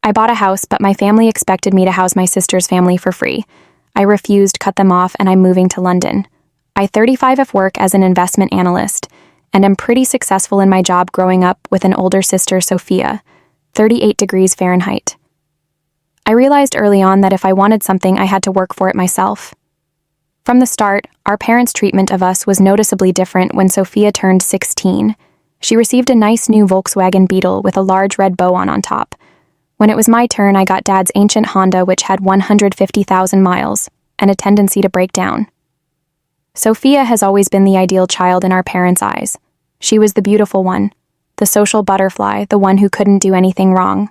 I bought a house, but my family expected me to house my sister's family for free. I refused, cut them off, and I'm moving to London. I 35 work as an investment analyst, and am pretty successful in my job growing up with an older sister, Sophia, 38 degrees Fahrenheit. I realized early on that if I wanted something, I had to work for it myself. From the start, our parents' treatment of us was noticeably different when Sophia turned 16. She received a nice new Volkswagen Beetle with a large red bow on top. When it was my turn, I got Dad's ancient Honda, which had 150,000 miles, and a tendency to break down. Sophia has always been the ideal child in our parents' eyes. She was the beautiful one, the social butterfly, the one who couldn't do anything wrong.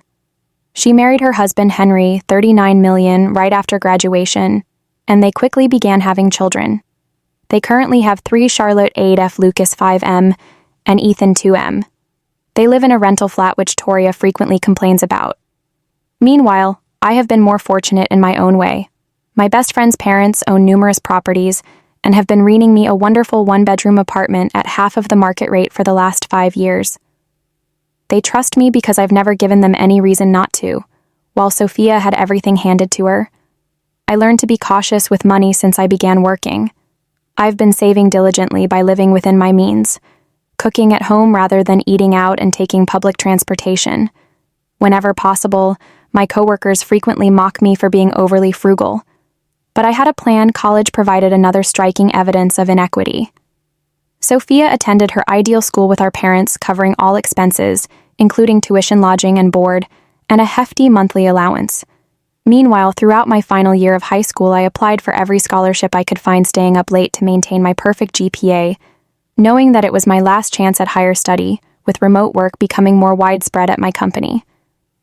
She married her husband, Henry, 39 million, right after graduation, and they quickly began having children. They currently have 3: Charlotte 8F, Lucas 5M, and Ethan 2M. They live in a rental flat, which Toria frequently complains about. Meanwhile, I have been more fortunate in my own way. My best friend's parents own numerous properties and have been renting me a wonderful one-bedroom apartment at half of the market rate for the last 5 years. They trust me because I've never given them any reason not to. While Sophia had everything handed to her, I learned to be cautious with money since I began working. I've been saving diligently by living within my means, cooking at home rather than eating out and taking public transportation. Whenever possible, my coworkers frequently mock me for being overly frugal. But I had a plan. College provided another striking evidence of inequity. Sophia attended her ideal school with our parents covering all expenses, including tuition, lodging, and board, and a hefty monthly allowance. Meanwhile, throughout my final year of high school, I applied for every scholarship I could find, staying up late to maintain my perfect GPA, knowing that it was my last chance at higher study, with remote work becoming more widespread at my company.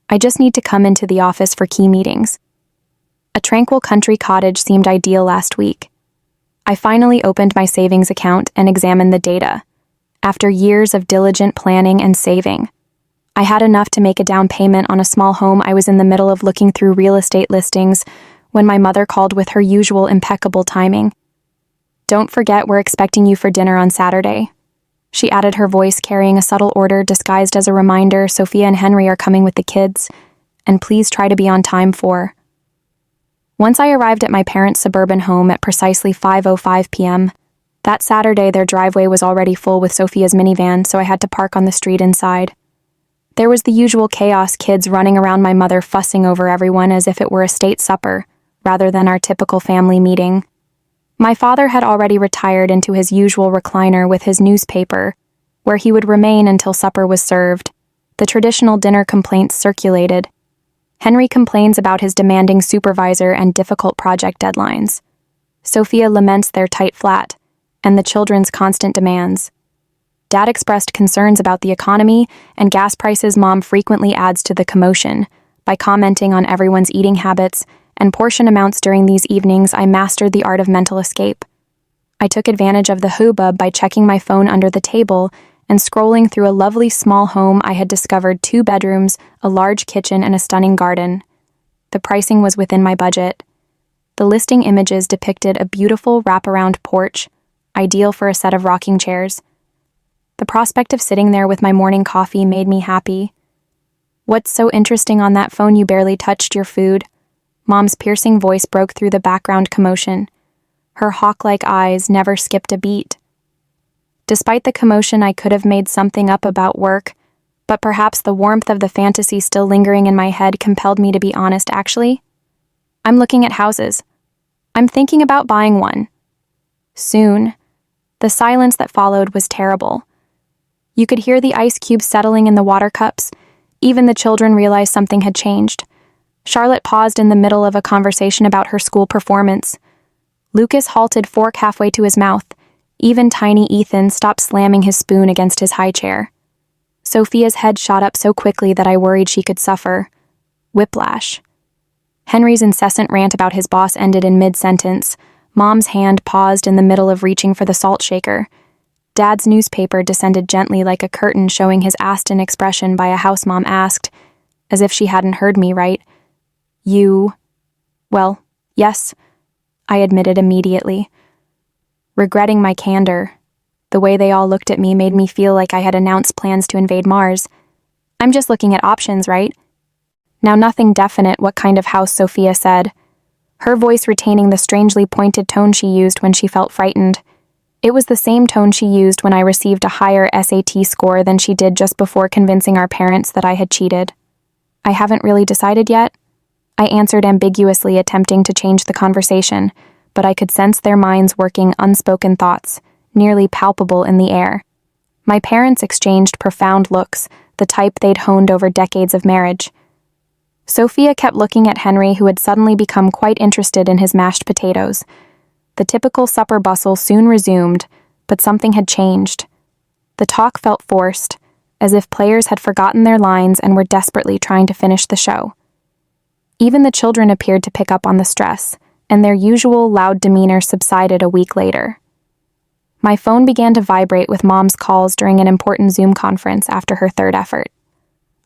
I just need to come into the office for key meetings. A tranquil country cottage seemed ideal last week. I finally opened my savings account and examined the data. After years of diligent planning and saving, I had enough to make a down payment on a small home. I was in the middle of looking through real estate listings when my mother called with her usual impeccable timing. "Don't forget, we're expecting you for dinner on Saturday." She added, her voice carrying a subtle order disguised as a reminder. "Sophia and Henry are coming with the kids, and please try to be on time for." Once I arrived at my parents' suburban home at precisely 5:05 p.m., that Saturday their driveway was already full with Sophia's minivan, so I had to park on the street inside. There was the usual chaos, kids running around, my mother fussing over everyone as if it were a state supper, rather than our typical family meeting. My father had already retired into his usual recliner with his newspaper, where he would remain until supper was served. The traditional dinner complaints circulated. Henry complains about his demanding supervisor and difficult project deadlines. Sophia laments their tight flat and the children's constant demands. Dad expressed concerns about the economy and gas prices. Mom frequently adds to the commotion by commenting on everyone's eating habits and portion amounts. During these evenings, I mastered the art of mental escape. I took advantage of the hubbub by checking my phone under the table and scrolling through a lovely small home I had discovered: 2 bedrooms, a large kitchen, and a stunning garden. The pricing was within my budget. The listing images depicted a beautiful wraparound porch, ideal for a set of rocking chairs. The prospect of sitting there with my morning coffee made me happy. "What's so interesting on that phone? You barely touched your food." Mom's piercing voice broke through the background commotion. Her hawk-like eyes never skipped a beat. Despite the commotion, I could have made something up about work, but perhaps the warmth of the fantasy still lingering in my head compelled me to be honest. "Actually, I'm looking at houses. I'm thinking about buying one. Soon." The silence that followed was terrible. You could hear the ice cubes settling in the water cups. Even the children realized something had changed. Charlotte paused in the middle of a conversation about her school performance. Lucas halted, fork halfway to his mouth. Even tiny Ethan stopped slamming his spoon against his high chair. Sophia's head shot up so quickly that I worried she could suffer whiplash. Henry's incessant rant about his boss ended in mid-sentence. Mom's hand paused in the middle of reaching for the salt shaker. Dad's newspaper descended gently like a curtain, showing his Aston expression by a house. Mom asked, as if she hadn't heard me right, "You?" "Well, yes," I admitted immediately. Regretting my candor, the way they all looked at me made me feel like I had announced plans to invade Mars. "I'm just looking at options, right?" Now nothing definite what kind of house, Sophia said, her voice retaining the strangely pointed tone she used when she felt frightened. It was the same tone she used when I received a higher SAT score than she did just before convincing our parents that I had cheated. I haven't really decided yet, I answered ambiguously, attempting to change the conversation, but I could sense their minds working unspoken thoughts, nearly palpable in the air. My parents exchanged profound looks, the type they'd honed over decades of marriage. Sophia kept looking at Henry, who had suddenly become quite interested in his mashed potatoes. The typical supper bustle soon resumed, but something had changed. The talk felt forced, as if players had forgotten their lines and were desperately trying to finish the show. Even the children appeared to pick up on the stress, and their usual loud demeanor subsided a week later. My phone began to vibrate with Mom's calls during an important Zoom conference after her third effort.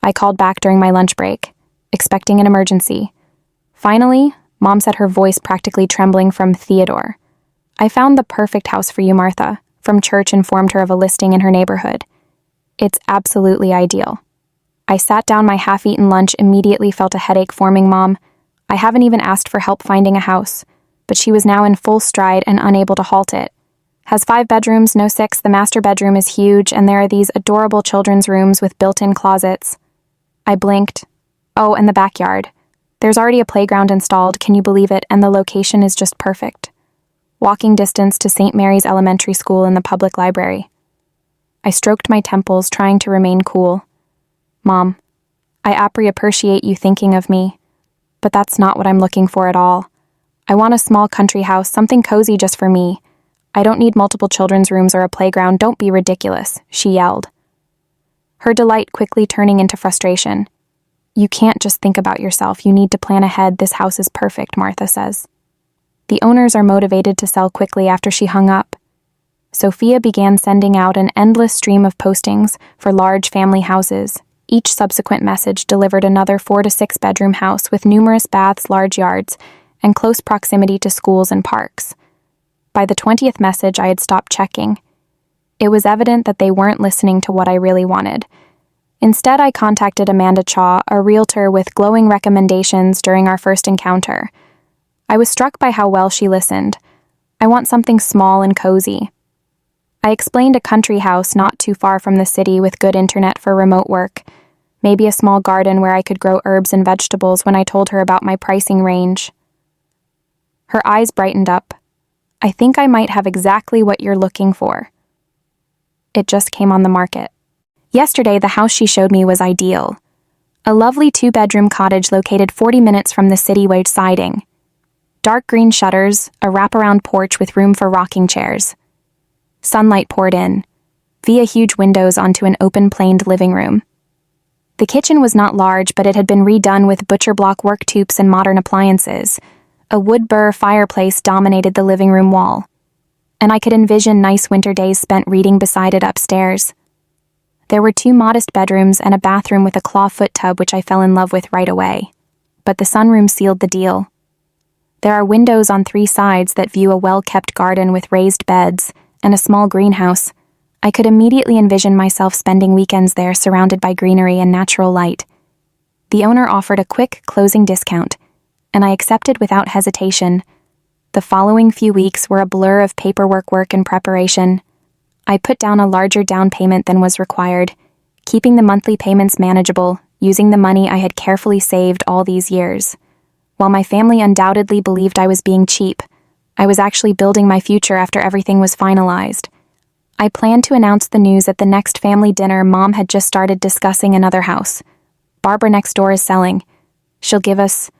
I called back during my lunch break, expecting an emergency. Finally, Mom said, her voice practically trembling, from Theodore. "I found the perfect house for you, Martha," from church informed her of a listing in her neighborhood. "It's absolutely ideal." I sat down my half-eaten lunch, immediately felt a headache forming. Mom, I haven't even asked for help finding a house, but she was now in full stride and unable to halt it. "Has 5 bedrooms, no 6. The master bedroom is huge, and there are these adorable children's rooms with built-in closets." I blinked. "Oh, and the backyard. There's already a playground installed, can you believe it, and the location is just perfect. Walking distance to St. Mary's Elementary School and the public library." I stroked my temples, trying to remain cool. "Mom, I appreciate you thinking of me, but that's not what I'm looking for at all. I want a small country house, something cozy just for me. I don't need multiple children's rooms or a playground. Don't be ridiculous," she yelled, her delight quickly turning into frustration. "You can't just think about yourself. You need to plan ahead. This house is perfect," Martha says. The owners are motivated to sell quickly. After she hung up, Sophia began sending out an endless stream of postings for large family houses. Each subsequent message delivered another 4 to 6 bedroom house with numerous baths, large yards, and close proximity to schools and parks. By the 20th message, I had stopped checking. It was evident that they weren't listening to what I really wanted. Instead, I contacted Amanda Chaw, a realtor, with glowing recommendations during our first encounter. I was struck by how well she listened. "I want something small and cozy." I explained a country house not too far from the city with good internet for remote work, maybe a small garden where I could grow herbs and vegetables. When I told her about my pricing range, her eyes brightened up. "I think I might have exactly what you're looking for." It just came on the market. Yesterday, the house she showed me was ideal. A lovely 2-bedroom cottage located 40 minutes from the city-wide siding. Dark green shutters, a wraparound porch with room for rocking chairs. Sunlight poured in, via huge windows, onto an open-planed living room. The kitchen was not large, but it had been redone with butcher block worktops and modern appliances. A wood burr fireplace dominated the living room wall, and I could envision nice winter days spent reading beside it upstairs. There were 2 modest bedrooms and a bathroom with a clawfoot tub, which I fell in love with right away. But the sunroom sealed the deal. There are windows on 3 sides that view a well-kept garden with raised beds and a small greenhouse. I could immediately envision myself spending weekends there, surrounded by greenery and natural light. The owner offered a quick closing discount, and I accepted without hesitation. The following few weeks were a blur of paperwork, work, and preparation. I put down a larger down payment than was required, keeping the monthly payments manageable, using the money I had carefully saved all these years. While my family undoubtedly believed I was being cheap, I was actually building my future after everything was finalized. I planned to announce the news at the next family dinner. Mom had just started discussing another house. "Barbara next door is selling. She'll give us—"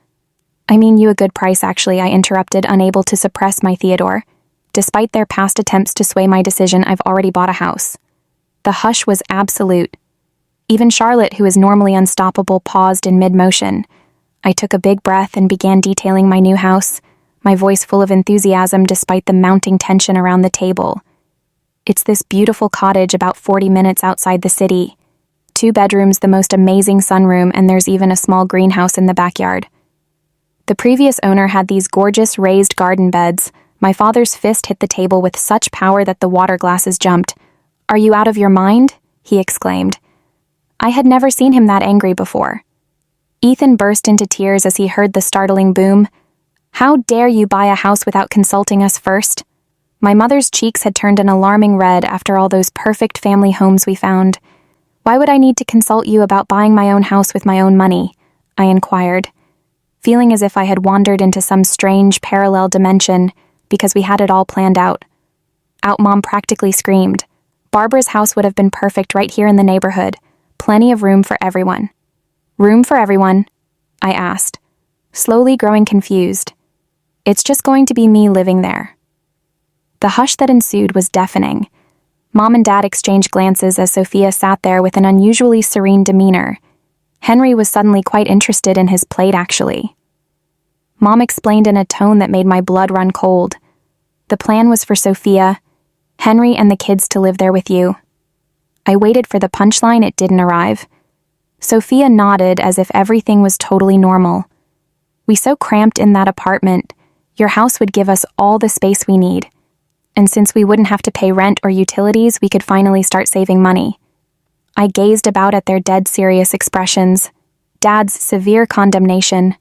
"I mean you a good price, actually," I interrupted, unable to suppress my Theodore. Despite their past attempts to sway my decision, I've already bought a house. The hush was absolute. Even Charlotte, who is normally unstoppable, paused in mid-motion. I took a big breath and began detailing my new house, my voice full of enthusiasm despite the mounting tension around the table. "It's this beautiful cottage about 40 minutes outside the city. 2 bedrooms, the most amazing sunroom, and there's even a small greenhouse in the backyard. The previous owner had these gorgeous raised garden beds." My father's fist hit the table with such power that the water glasses jumped. "Are you out of your mind?" he exclaimed. I had never seen him that angry before. Ethan burst into tears as he heard the startling boom. "How dare you buy a house without consulting us first?" My mother's cheeks had turned an alarming red after all those perfect family homes we found. "Why would I need to consult you about buying my own house with my own money?" I inquired, feeling as if I had wandered into some strange parallel dimension because we had it all planned out. Mom practically screamed. "Barbara's house would have been perfect right here in the neighborhood. Plenty of room for everyone." "Room for everyone?" I asked, slowly growing confused. "It's just going to be me living there." The hush that ensued was deafening. Mom and Dad exchanged glances as Sophia sat there with an unusually serene demeanor. Henry was suddenly quite interested in his plate, actually. Mom explained in a tone that made my blood run cold. "The plan was for Sophia, Henry, and the kids to live there with you." I waited for the punchline. It didn't arrive. Sophia nodded as if everything was totally normal. "We so cramped in that apartment. Your house would give us all the space we need. And since we wouldn't have to pay rent or utilities, we could finally start saving money." I gazed about at their dead serious expressions. Dad's severe condemnation,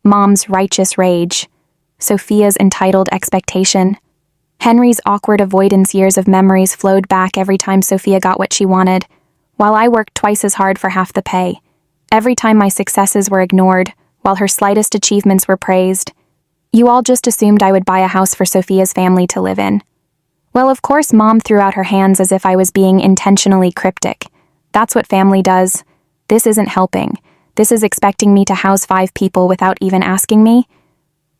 Mom's righteous rage, Sophia's entitled expectation. Henry's awkward avoidance. Years of memories flowed back every time Sophia got what she wanted, while I worked twice as hard for half the pay. Every time my successes were ignored, while her slightest achievements were praised. "You all just assumed I would buy a house for Sophia's family to live in." Well, of course, Mom threw out her hands as if I was being intentionally cryptic. "That's what family does. This isn't helping. This is expecting me to house 5 people without even asking me.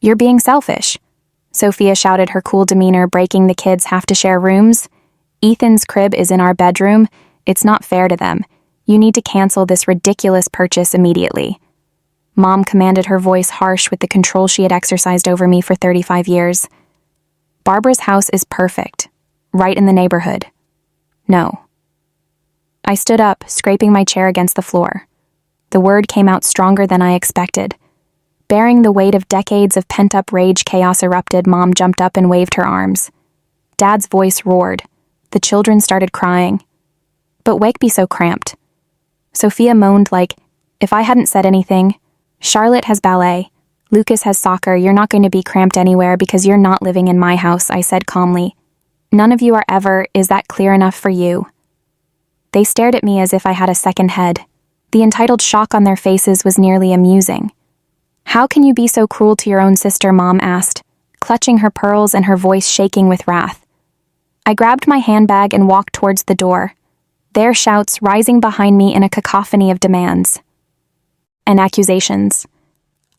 You're being selfish." Sophia shouted, her cool demeanor breaking. "The kids have to share rooms. Ethan's crib is in our bedroom. It's not fair to them. You need to cancel this ridiculous purchase immediately." Mom commanded, her voice harsh with the control she had exercised over me for 35 years. "Barbara's house is perfect. Right in the neighborhood. No." I stood up, scraping my chair against the floor. The word came out stronger than I expected. Bearing the weight of decades of pent-up rage, chaos erupted. Mom jumped up and waved her arms. Dad's voice roared. The children started crying. "But wake be so cramped." Sophia moaned like, if I hadn't said anything. "Charlotte has ballet. Lucas has soccer. You're not going to be cramped anywhere because you're not living in my house," I said calmly. "None of you are ever. Is that clear enough for you?" They stared at me as if I had a second head. The entitled shock on their faces was nearly amusing. "How can you be so cruel to your own sister?" Mom asked, clutching her pearls and her voice shaking with wrath. I grabbed my handbag and walked towards the door, their shouts rising behind me in a cacophony of demands and accusations.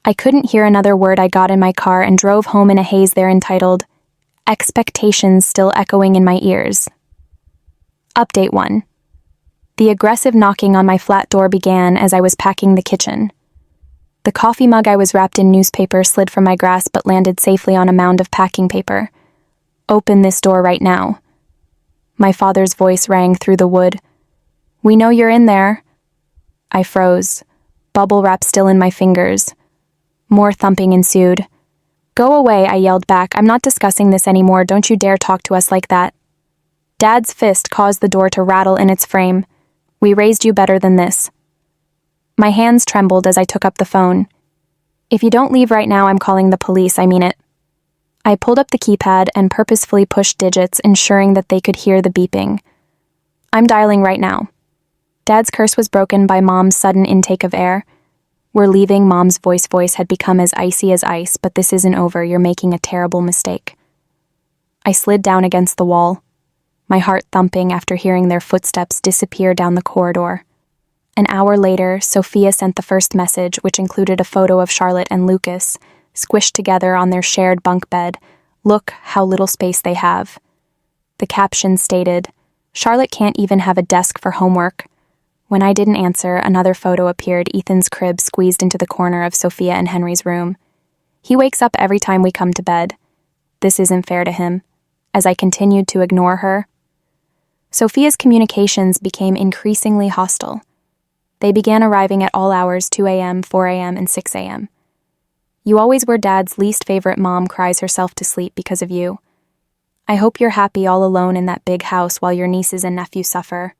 I couldn't hear another word. I got in my car and drove home in a haze, their entitled expectations still echoing in my ears. Update 1. The aggressive knocking on my flat door began as I was packing the kitchen. The coffee mug I was wrapped in newspaper slid from my grasp but landed safely on a mound of packing paper. "Open this door right now." My father's voice rang through the wood. "We know you're in there." I froze, bubble wrap still in my fingers. More thumping ensued. "Go away," I yelled back. "I'm not discussing this anymore. Don't you dare talk to us like that." Dad's fist caused the door to rattle in its frame. "We raised you better than this." My hands trembled as I took up the phone. "If you don't leave right now, I'm calling the police. I mean it." I pulled up the keypad and purposefully pushed digits, ensuring that they could hear the beeping. "I'm dialing right now." Dad's curse was broken by Mom's sudden intake of air. "We're leaving." Mom's voice had become as icy as ice. "But this isn't over. You're making a terrible mistake." I slid down against the wall, my heart thumping after hearing their footsteps disappear down the corridor. An hour later, Sophia sent the first message, which included a photo of Charlotte and Lucas, squished together on their shared bunk bed. "Look how little space they have." The caption stated, "Charlotte can't even have a desk for homework." When I didn't answer, another photo appeared, Ethan's crib squeezed into the corner of Sophia and Henry's room. "He wakes up every time we come to bed. This isn't fair to him." As I continued to ignore her, Sophia's communications became increasingly hostile. They began arriving at all hours, 2 a.m., 4 a.m., and 6 a.m. "You always were Dad's least favorite. Mom cries herself to sleep because of you. I hope you're happy all alone in that big house while your nieces and nephews suffer."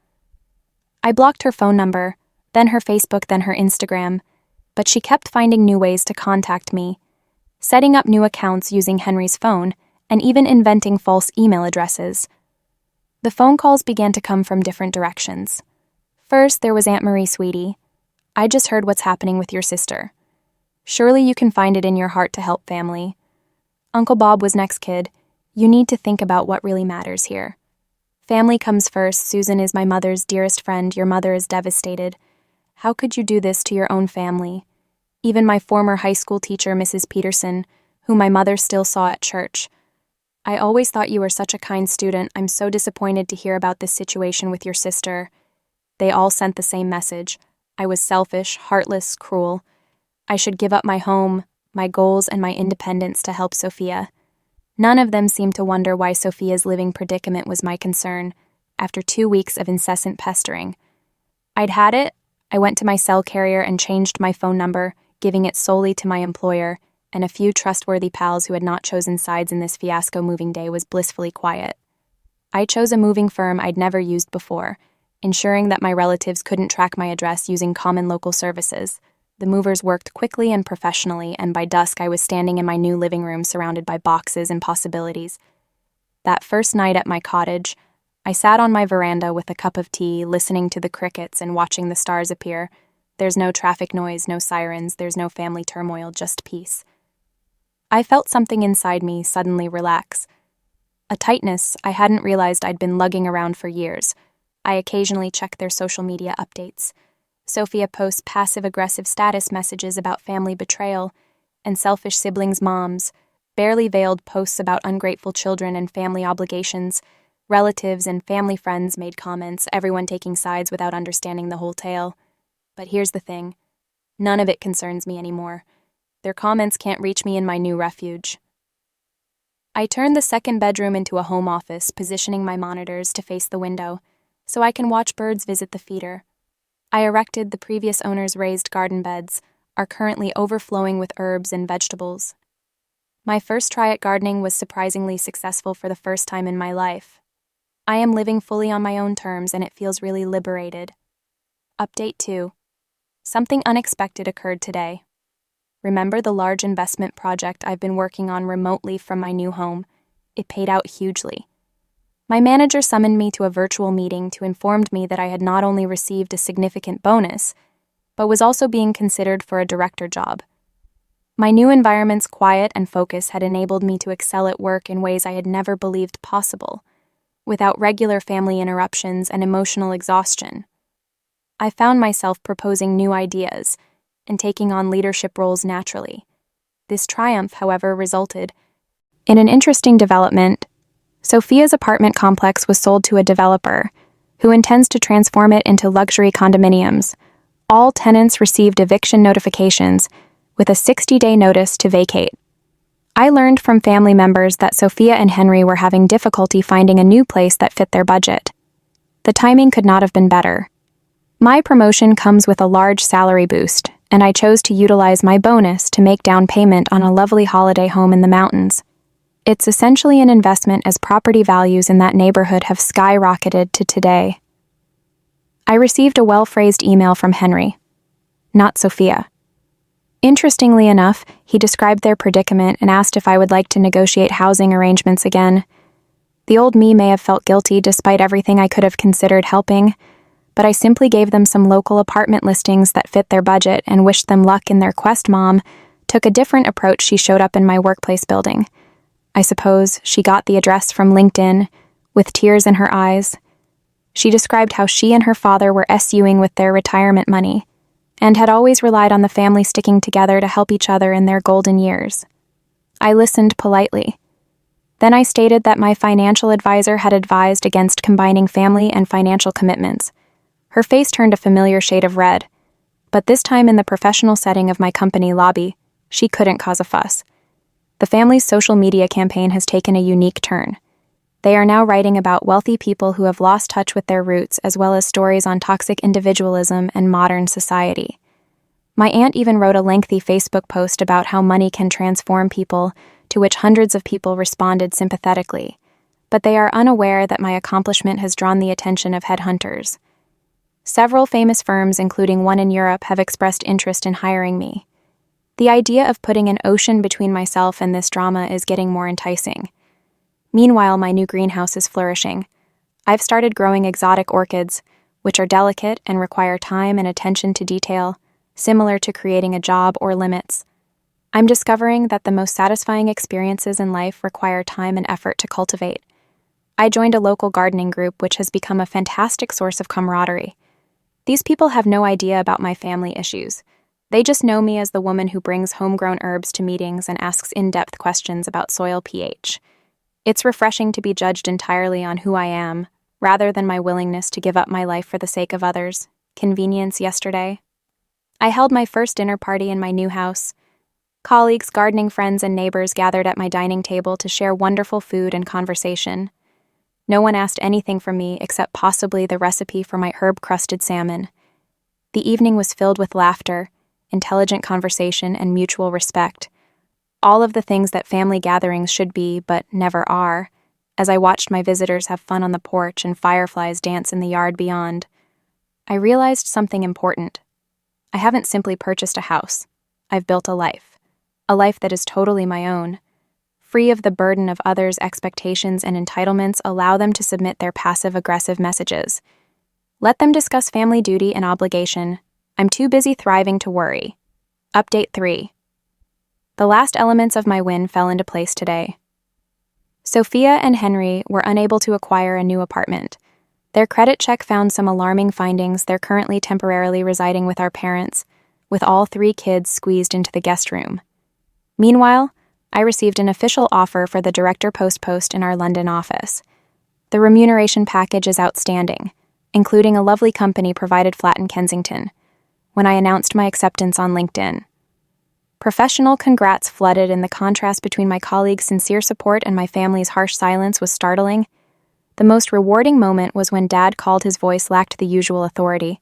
I blocked her phone number, then her Facebook, then her Instagram. but she kept finding new ways to contact me, setting up new accounts using Henry's phone, and even inventing false email addresses. The phone calls began to come from different directions. First, there was Aunt Marie, sweetie. I just heard what's happening with your sister. Surely you can find it in your heart to help family. Uncle Bob was next, kid. You need to think about what really matters here. Family comes first. Susan is my mother's dearest friend. Your mother is devastated. How could you do this to your own family? Even my former high school teacher, Mrs. Peterson, whom my mother still saw at church. I always thought you were such a kind student. I'm so disappointed to hear about this situation with your sister. They all sent the same message. I was selfish, heartless, cruel. I should give up my home, my goals, and my independence to help Sophia. None of them seemed to wonder why Sophia's living predicament was my concern, after 2 weeks of incessant pestering. I'd had it. I went to my cell carrier and changed my phone number, giving it solely to my employer, and a few trustworthy pals who had not chosen sides in this fiasco moving day was blissfully quiet. I chose a moving firm I'd never used before, ensuring that my relatives couldn't track my address using common local services. The movers worked quickly and professionally, and by dusk I was standing in my new living room surrounded by boxes and possibilities. That first night at my cottage, I sat on my veranda with a cup of tea, listening to the crickets and watching the stars appear. There's no traffic noise, no sirens, there's no family turmoil, just peace. I felt something inside me suddenly relax. A tightness I hadn't realized I'd been lugging around for years. I occasionally check their social media updates. Sophia posts passive-aggressive status messages about family betrayal and selfish siblings' moms, barely veiled posts about ungrateful children and family obligations. Relatives and family friends made comments, everyone taking sides without understanding the whole tale. But here's the thing. None of it concerns me anymore. Their comments can't reach me in my new refuge. I turned the second bedroom into a home office, positioning my monitors to face the window, so I can watch birds visit the feeder. I erected the previous owner's raised garden beds, are currently overflowing with herbs and vegetables. My first try at gardening was surprisingly successful for the first time in my life. I am living fully on my own terms, and it feels really liberated. Update 2. Something unexpected occurred today. Remember the large investment project I've been working on remotely from my new home? It paid out hugely. My manager summoned me to a virtual meeting to inform me that I had not only received a significant bonus, but was also being considered for a director job. My new environment's quiet and focus had enabled me to excel at work in ways I had never believed possible, without regular family interruptions and emotional exhaustion. I found myself proposing new ideas and taking on leadership roles naturally. This triumph, however, resulted in an interesting development. Sophia's apartment complex was sold to a developer who intends to transform it into luxury condominiums. All tenants received eviction notifications with a 60-day notice to vacate. I learned from family members that Sophia and Henry were having difficulty finding a new place that fit their budget. The timing could not have been better. My promotion comes with a large salary boost, and I chose to utilize my bonus to make down payment on a lovely holiday home in the mountains. It's essentially an investment as property values in that neighborhood have skyrocketed to today. I received a well-phrased email from Henry, not Sophia. Interestingly enough, he described their predicament and asked if I would like to negotiate housing arrangements again. The old me may have felt guilty despite everything I could have considered helping, but I simply gave them some local apartment listings that fit their budget and wished them luck in their quest. Mom took a different approach. She showed up in my workplace building. I suppose she got the address from LinkedIn, with tears in her eyes. She described how she and her father were SUing with their retirement money, and had always relied on the family sticking together to help each other in their golden years. I listened politely. Then I stated that my financial advisor had advised against combining family and financial commitments. Her face turned a familiar shade of red, but this time in the professional setting of my company lobby, she couldn't cause a fuss. The family's social media campaign has taken a unique turn. They are now writing about wealthy people who have lost touch with their roots, as well as stories on toxic individualism and modern society. My aunt even wrote a lengthy Facebook post about how money can transform people, to which hundreds of people responded sympathetically, but they are unaware that my accomplishment has drawn the attention of headhunters. Several famous firms, including one in Europe, have expressed interest in hiring me. The idea of putting an ocean between myself and this drama is getting more enticing. Meanwhile, my new greenhouse is flourishing. I've started growing exotic orchids, which are delicate and require time and attention to detail, similar to creating a job or limits. I'm discovering that the most satisfying experiences in life require time and effort to cultivate. I joined a local gardening group, which has become a fantastic source of camaraderie. These people have no idea about my family issues. They just know me as the woman who brings homegrown herbs to meetings and asks in-depth questions about soil pH. It's refreshing to be judged entirely on who I am, rather than my willingness to give up my life for the sake of others. Convenience yesterday. I held my first dinner party in my new house. Colleagues, gardening friends, and neighbors gathered at my dining table to share wonderful food and conversation. No one asked anything from me except possibly the recipe for my herb-crusted salmon. The evening was filled with laughter, intelligent conversation, and mutual respect. All of the things that family gatherings should be, but never are, as I watched my visitors have fun on the porch and fireflies dance in the yard beyond. I realized something important. I haven't simply purchased a house. I've built a life that is totally my own. Free of the burden of others' expectations and entitlements, allow them to submit their passive-aggressive messages. Let them discuss family duty and obligation. I'm too busy thriving to worry. Update 3. The last elements of my win fell into place today. Sophia and Henry were unable to acquire a new apartment. Their credit check found some alarming findings. They're currently temporarily residing with our parents, with all 3 kids squeezed into the guest room. Meanwhile, I received an official offer for the director post in our London office. The remuneration package is outstanding, including a lovely company provided flat in Kensington, when I announced my acceptance on LinkedIn. Professional congrats flooded, and the contrast between my colleagues' sincere support and my family's harsh silence was startling. The most rewarding moment was when Dad called. His voice lacked the usual authority.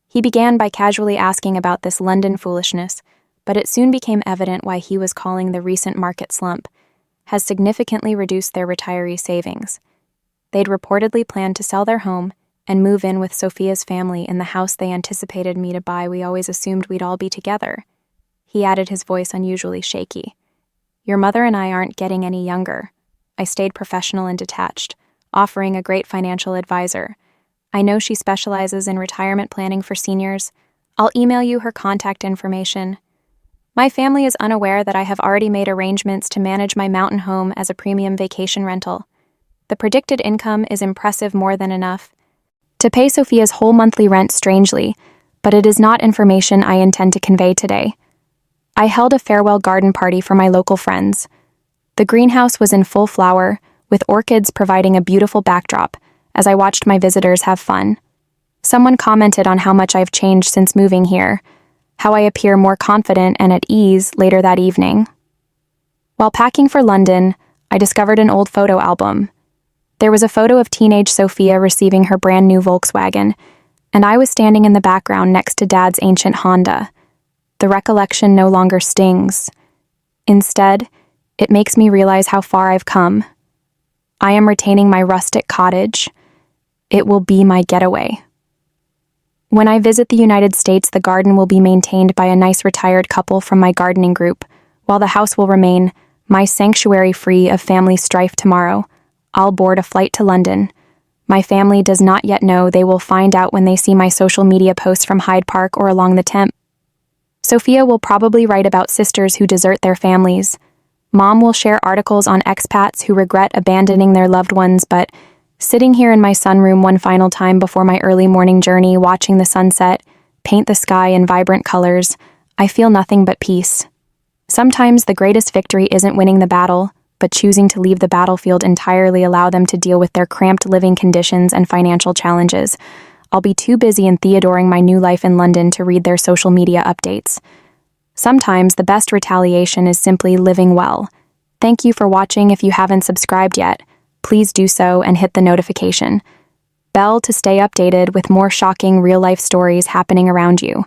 He began by casually asking about this London foolishness, but it soon became evident why he was calling the recent market slump has significantly reduced their retiree savings. They'd reportedly planned to sell their home and move in with Sophia's family in the house they anticipated me to buy. We always assumed we'd all be together. He added, his voice unusually shaky. Your mother and I aren't getting any younger. I stayed professional and detached, offering a great financial advisor. I know she specializes in retirement planning for seniors. I'll email you her contact information. My family is unaware that I have already made arrangements to manage my mountain home as a premium vacation rental. The predicted income is impressive, more than enough to pay Sophia's whole monthly rent, strangely, but it is not information I intend to convey today. I held a farewell garden party for my local friends. The greenhouse was in full flower, with orchids providing a beautiful backdrop as I watched my visitors have fun. Someone commented on how much I've changed since moving here, how I appear more confident and at ease later that evening. While packing for London, I discovered an old photo album. There was a photo of teenage Sophia receiving her brand new Volkswagen, and I was standing in the background next to Dad's ancient Honda. The recollection no longer stings. Instead, it makes me realize how far I've come. I am retaining my rustic cottage. It will be my getaway. When I visit the United States, the garden will be maintained by a nice retired couple from my gardening group, while the house will remain my sanctuary free of family strife. Tomorrow, I'll board a flight to London. My family does not yet know. They will find out when they see my social media posts from Hyde Park or along the Thames. Sophia will probably write about sisters who desert their families. Mom will share articles on expats who regret abandoning their loved ones, but sitting here in my sunroom one final time before my early morning journey, watching the sunset paint the sky in vibrant colors, I feel nothing but peace. Sometimes the greatest victory isn't winning the battle, but choosing to leave the battlefield entirely, allow them to deal with their cramped living conditions and financial challenges. I'll be too busy in theodoring my new life in London to read their social media updates. Sometimes the best retaliation is simply living well. Thank you for watching. If you haven't subscribed yet, please do so and hit the notification bell to stay updated with more shocking real-life stories happening around you.